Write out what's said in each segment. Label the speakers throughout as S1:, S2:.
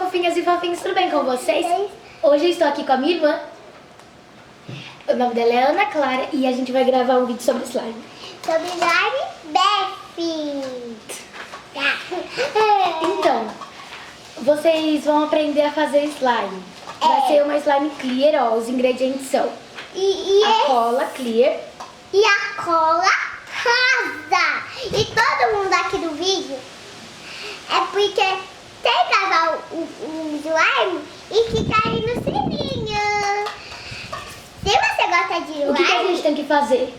S1: fofinhas e fofinhos, tudo bem com vocês? Hoje eu estou aqui com a minha irmã. O nome dela é Ana Clara e a gente vai gravar um vídeo sobre slime.
S2: Sobre slime Beth.
S1: Então, vocês vão aprender a fazer slime. Vai ser uma slime clear, ó, os ingredientes são a cola clear
S2: E a cola rosa. E todo mundo aqui do vídeo é porque tem que gravar o slime e fica aí no sininho. Se você gosta de slime,
S1: O que a gente tem que fazer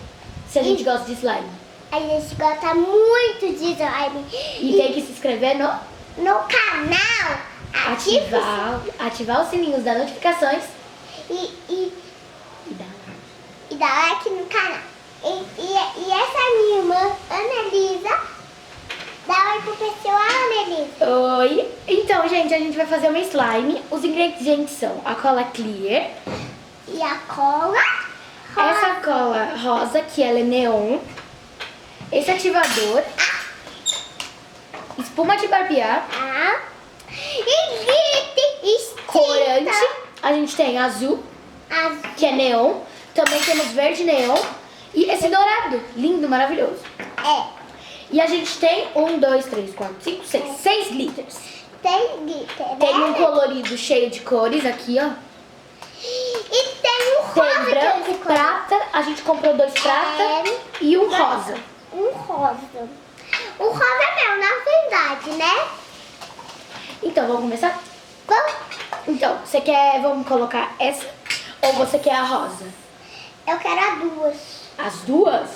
S1: se a gente gosta de slime?
S2: a gente gosta muito de slime.
S1: E tem que se inscrever
S2: No canal,
S1: ativar os sininhos das notificações
S2: e
S1: e dar
S2: dá like no canal. E essa minha irmã, Ana Elisa, dá oi pro pessoal, Ana Elisa.
S1: Oi! Então, gente, a gente vai fazer uma slime. Os ingredientes são a cola clear,
S2: E a cola rosa.
S1: essa cola rosa, que ela é neon, esse ativador, espuma de barbear,
S2: E glitter,
S1: corante, a gente tem azul, que é neon, também temos verde neon e esse dourado, lindo, maravilhoso. E a gente tem 1, 2, 3, 4, 5, 6, 6 glitters.
S2: Tem glitter,
S1: Tem
S2: né?
S1: um colorido cheio de cores aqui, ó.
S2: E tem um rosa.
S1: Tem branco, prata, a gente comprou 2 prata e um rosa.
S2: Um rosa. O rosa é meu, na verdade, né?
S1: Então, vamos começar?
S2: Vamos.
S1: Então, vamos colocar essa ou você quer a rosa?
S2: Eu quero as duas.
S1: As duas?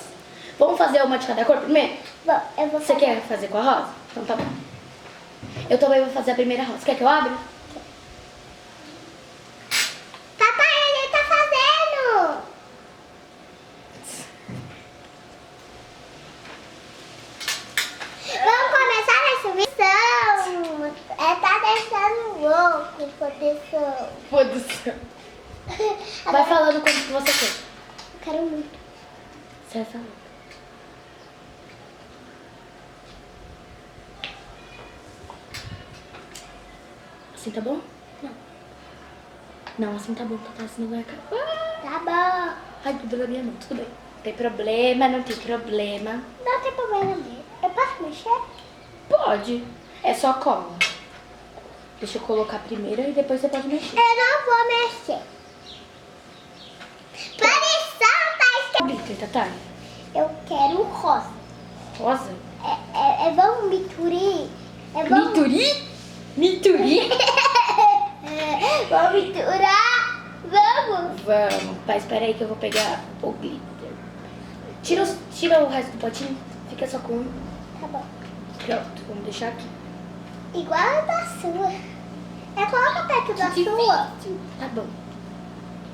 S1: Vamos fazer uma de cada cor primeiro?
S2: Bom, eu vou
S1: Você
S2: fazer.
S1: quer fazer com a rosa? Então tá bom. Eu também vou fazer a primeira rosa. Quer que eu abra?
S2: Papai, ele tá fazendo. Vamos começar essa missão. Tá deixando louco, produção.
S1: Foda-se. Vai falando quanto que você quer.
S2: Eu quero muito.
S1: Você vai falando. Assim tá bom? Não. Não, assim tá bom, tá? Senão vai acabar.
S2: Tá bom.
S1: Ai, que dororia não. Tudo bem. Não tem problema, não tem problema.
S2: Não tem problema dele. Eu posso mexer?
S1: Pode. É só cola. Deixa eu colocar primeiro e depois você pode mexer.
S2: Eu não vou mexer. Produção tá esquecendo.
S1: Glitter, Tatá.
S2: Eu quero rosa.
S1: Rosa?
S2: Vamos miturir. Vamos...
S1: Mituri? Mituri?
S2: Vamos miturar. Vamos.
S1: Vamos. Mas espera aí que eu vou pegar o glitter. Tira o resto do potinho. Fica só com um.
S2: Tá bom.
S1: Pronto, vamos deixar aqui.
S2: Igual a da sua. Coloca perto da sua.
S1: Tá bom.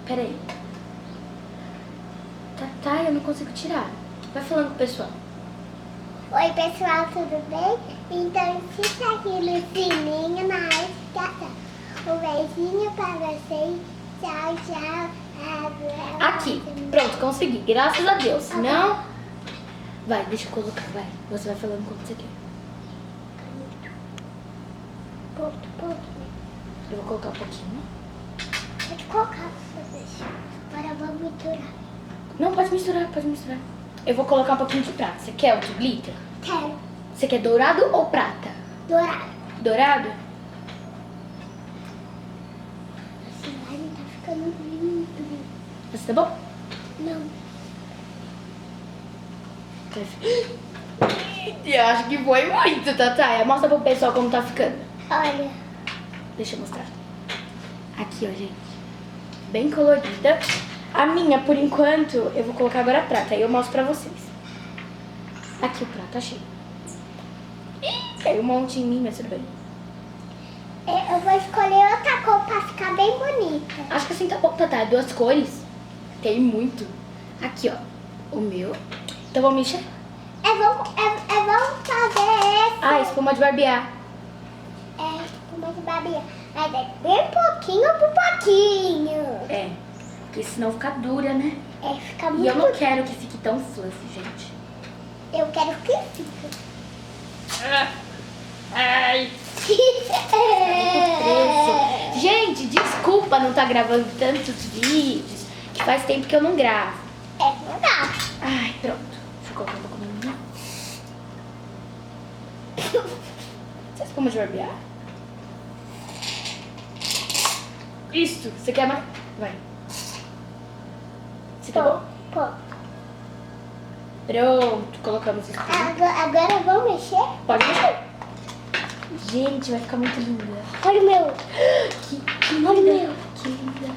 S1: Pera aí. Tá, eu não consigo tirar. Vai falando com o pessoal.
S2: Oi, pessoal, tudo bem? Então, fica aqui no sininho na notificação. Um beijinho pra vocês. Tchau, tchau.
S1: Aqui. Pronto, consegui. Graças a Deus. Se não... Vai, deixa eu colocar. Vai. Você vai falando como você quer.
S2: Ponto.
S1: Eu vou colocar um pouquinho.
S2: Pode colocar, deixa. Agora vamos misturar.
S1: Não, pode misturar, pode misturar. Eu vou colocar um pouquinho de prata. Você quer outro glitter?
S2: Quero.
S1: Você quer dourado ou prata?
S2: Dourado.
S1: Dourado?
S2: Esse slime tá ficando lindo.
S1: Você tá bom?
S2: Não.
S1: Eu acho que foi muito, Tatá. Mostra pro pessoal como tá ficando.
S2: Olha.
S1: Deixa eu mostrar. Aqui, ó, gente. Bem colorida. A minha, por enquanto, eu vou colocar agora a prata. Aí eu mostro pra vocês. Aqui o prato, achei. Ih, caiu um monte em mim, mas tudo bem.
S2: Eu vou escolher outra cor pra ficar bem bonita.
S1: Acho que assim tá bom, Tatá. 2 cores. Tem muito. Aqui, ó. O meu. Então vamos mexer?
S2: Vamos fazer esse.
S1: Espuma de barbear.
S2: Espuma de babinha. Mas é bem pouquinho por pouquinho.
S1: É. Porque senão fica dura, né?
S2: Fica muito...
S1: E eu não quero que fique tão fluffy, gente.
S2: Eu quero que fique.
S1: Ai.
S2: É.
S1: desculpa não estar gravando tantos vídeos, que faz tempo que eu não gravo.
S2: É verdade.
S1: Ai, pronto. Deixa eu colocar um pouco no meu. Você espuma de barbear? Isso. Você quer mais? Vai. Você tá bom?
S2: Pô.
S1: Pronto. Colocamos isso.
S2: Agora vamos mexer?
S1: Pode mexer. Gente, vai ficar muito linda.
S2: Olha o meu.
S1: Que linda.
S2: Olha o meu.
S1: Que linda.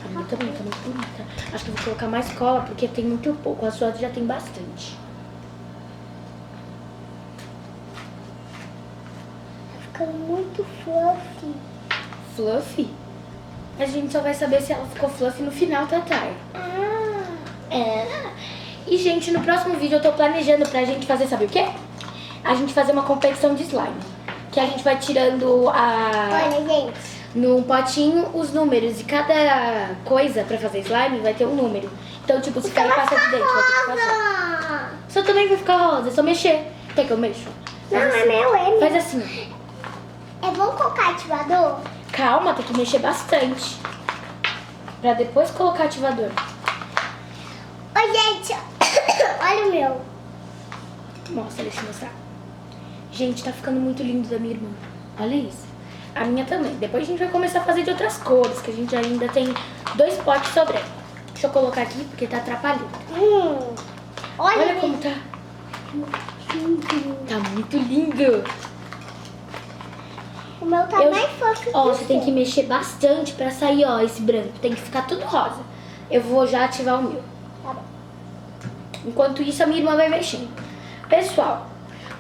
S1: A minha também tá muito bonita. Acho que eu vou colocar mais cola porque tem muito pouco. A sua já tem bastante.
S2: Tá ficando muito fluffy.
S1: Fluffy? A gente só vai saber se ela ficou fluffy no final, Tatay.
S2: Ah.
S1: É. E, gente, no próximo vídeo eu tô planejando pra gente fazer, sabe o quê? A gente fazer uma competição de slime. Que a gente vai tirando
S2: Olha, gente.
S1: num potinho os números. E cada coisa pra fazer slime vai ter um número. Então, tipo, se cair passa de dentro, vai ter que passar.
S2: Rosa.
S1: Só também vai ficar rosa, é só mexer. Quer que eu mexo?
S2: Não,
S1: Faz
S2: é
S1: assim.
S2: meu, é meu.
S1: Faz assim.
S2: É bom colocar ativador?
S1: Calma, tem que mexer bastante. Pra depois colocar ativador.
S2: Oi, gente. Olha o meu.
S1: Mostra, deixa eu mostrar. Gente, tá ficando muito lindo da minha irmã. Olha isso. A minha também. Depois a gente vai começar a fazer de outras cores, que a gente ainda tem 2 potes sobrando. Deixa eu colocar aqui, porque tá atrapalhando. Olha como tá. Tá muito lindo.
S2: O meu tá mais fofo.
S1: Ó, você tem que mexer bastante pra sair, ó, esse branco. Tem que ficar tudo rosa. Eu vou já ativar o meu.
S2: Tá bom.
S1: Enquanto isso, a minha irmã vai mexendo. Pessoal,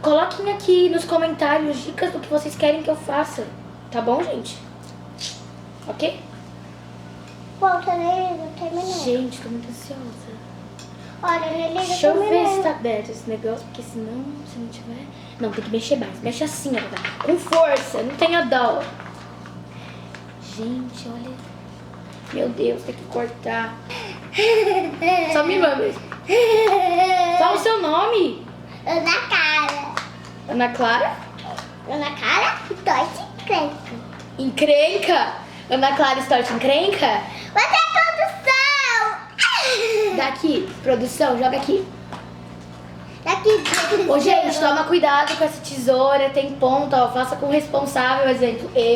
S1: coloquem aqui nos comentários dicas do que vocês querem que eu faça. Tá bom, gente? Ok?
S2: Volta nele, não terminou.
S1: Gente, tô muito ansiosa.
S2: Olha, nele
S1: Deixa eu ver se tá aberto esse negócio, porque senão, se não tiver... Não, tem que mexer mais. Mexe assim, ó. Com força, não tenha dó. Gente, olha. Meu Deus, tem que cortar. Só me irmã mesmo. Fala o seu nome.
S2: Ana Cara.
S1: Ana Clara?
S2: Ana Cara e Tote Crenca.
S1: Encrenca? Ana Clara Stort encrenca?
S2: Você é produção!
S1: Daqui, produção, joga aqui.
S2: Daqui.
S1: Ô, gente, toma cuidado com essa tesoura, tem ponta, ó. Faça com o responsável, exemplo, eu.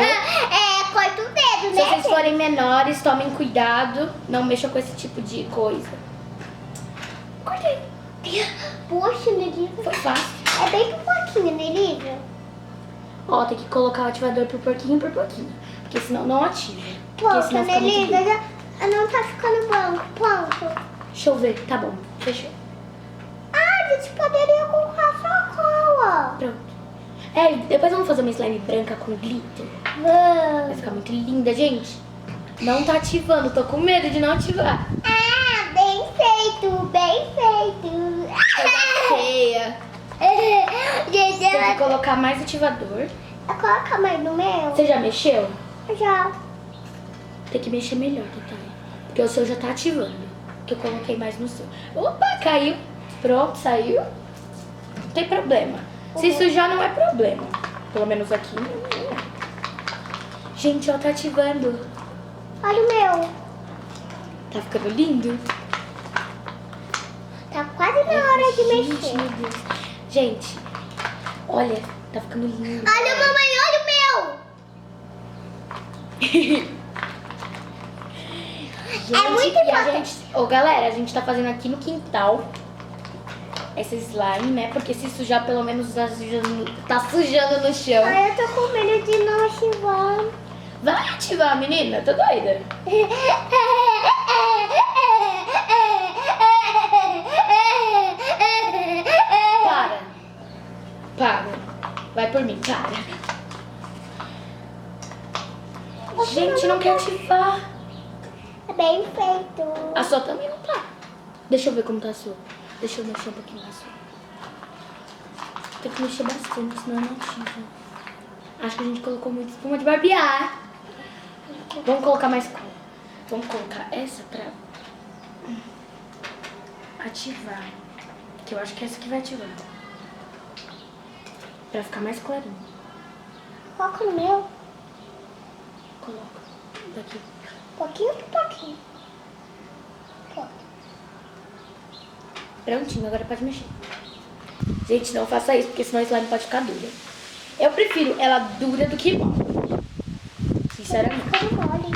S2: Corta o dedo,
S1: Se
S2: né?
S1: vocês forem menores, tomem cuidado. Não mexam com esse tipo de coisa. Cortei.
S2: Poxa, Nelívia.
S1: Foi fácil.
S2: É bem pouquinho, Nelívia.
S1: Ó, tem que colocar o ativador por pouquinho, porque senão não ativa. Porque
S2: Poxa,
S1: senão fica muito
S2: Nelívia,
S1: lindo.
S2: não tá ficando branco. Pronto.
S1: Deixa eu ver, tá bom, fechou.
S2: Ah, a gente poderia colocar só cola.
S1: Pronto. É, depois vamos fazer uma slime branca com glitter. Vai
S2: Vamos.
S1: ficar muito linda, gente. Não tá ativando, tô com medo de não ativar.
S2: Ah, bem feito, bem feito.
S1: Coisa feia.
S2: Gente,
S1: Tem que
S2: ela...
S1: colocar mais ativador.
S2: Coloca mais no meu.
S1: Você já mexeu?
S2: Já.
S1: Tem que mexer melhor, Tatá. Porque o seu já tá ativando. Que eu coloquei mais no seu. Opa, caiu. Pronto, saiu. Não tem problema. Se sujar não é problema. Pelo menos aqui. Gente, ó, tá ativando.
S2: Olha o meu.
S1: Tá ficando lindo.
S2: Tá quase na hora de
S1: Gente,
S2: mexer.
S1: meu Deus. Gente, olha, tá ficando lindo.
S2: Olha, mamãe, olha o meu.
S1: Gente,
S2: É muito
S1: e a
S2: importante.
S1: gente... Ô, galera, a gente tá fazendo aqui no quintal essa slime, né? Porque se sujar, pelo menos tá sujando no chão.
S2: Ai, eu tô com medo de não ativar.
S1: Vai ativar, menina. Tô doida. Para. Vai por mim, para. Gente, não quer ativar.
S2: Bem feito.
S1: A sua também não tá. Deixa eu ver como tá a sua. Deixa eu mexer um pouquinho na sua. Tem que mexer bastante, senão não ativa. Acho que a gente colocou muita espuma de barbear. Vamos colocar mais cola. Vamos colocar essa pra ativar. Que eu acho que é essa que vai ativar. Pra ficar mais clarinho.
S2: Coloca no meu.
S1: Coloca. Daqui.
S2: Pouquinho por pouquinho. Pronto.
S1: Prontinho, agora pode mexer. Gente, não faça isso, porque senão a slime pode ficar dura. Eu prefiro ela dura do que mole. Sinceramente.
S2: Ficando mole.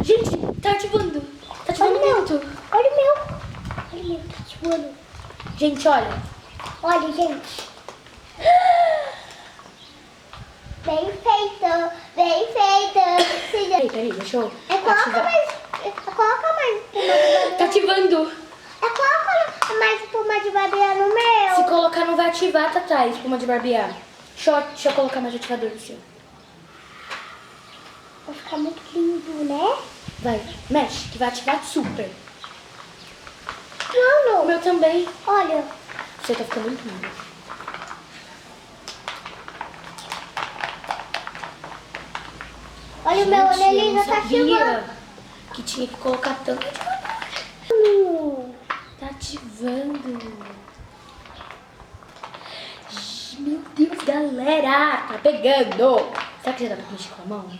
S1: Gente, tá ativando. Tá ativando muito.
S2: Olha o meu. Olha o meu, tá ativando.
S1: Gente, olha.
S2: Olha, gente. Bem feito, bem feito.
S1: Peraí, deixa eu
S2: Coloca
S1: ativar.
S2: mais espuma de
S1: Tá
S2: babear.
S1: ativando.
S2: Coloca mais espuma de babear no meu.
S1: Se colocar não vai ativar, Tatá, espuma de barbear. Deixa eu colocar mais ativador no seu.
S2: Vai ficar muito lindo, né?
S1: Vai, mexe, que vai ativar super. O
S2: Mano,
S1: meu também.
S2: olha.
S1: O seu tá ficando muito lindo.
S2: Olha o meu, olha
S1: Gente, eu
S2: ali,
S1: não
S2: já tá
S1: sabia
S2: ativando.
S1: que tinha que colocar tanto ativador. Tá ativando. Meu Deus, galera. Tá pegando. Será que já dá pra mexer com a mão?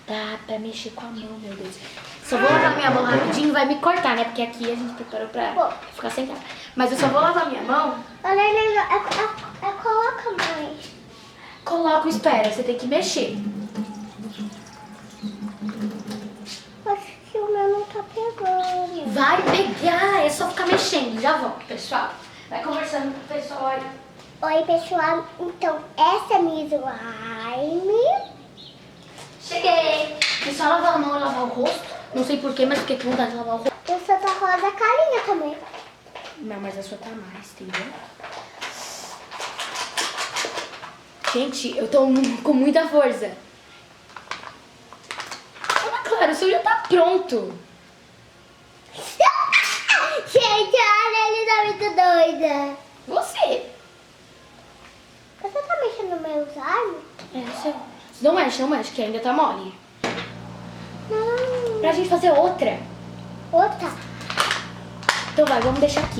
S1: Dá pra mexer com a mão, meu Deus. Só vou lavar minha mão rapidinho. Vai me cortar, né? Porque aqui a gente preparou pra ficar sentada. Mas eu só vou lavar minha mão.
S2: Olha ali, coloca mais.
S1: Coloco, espera. Você tem que mexer.
S2: Acho que o meu não tá pegando.
S1: Vai pegar. É só ficar mexendo. Já volto, pessoal. Vai conversando com o pessoal aí.
S2: Oi, pessoal. Então, essa é a minha slime.
S1: Cheguei. É só lavar a mão e lavar o rosto. Não sei porquê, mas fiquei com vontade de lavar o rosto.
S2: Eu só tá rosa a carinha também.
S1: Não, mas a sua tá mais, entendeu? Gente, eu tô com muita força. Ah, claro, o seu já tá pronto.
S2: Gente, olha, ele tá muito doida.
S1: Você.
S2: Você tá mexendo no meu slime?
S1: É, o seu. Não mexe, que ainda tá mole.
S2: Não.
S1: Pra gente fazer outra.
S2: Outra.
S1: Então vai, vamos deixar aqui.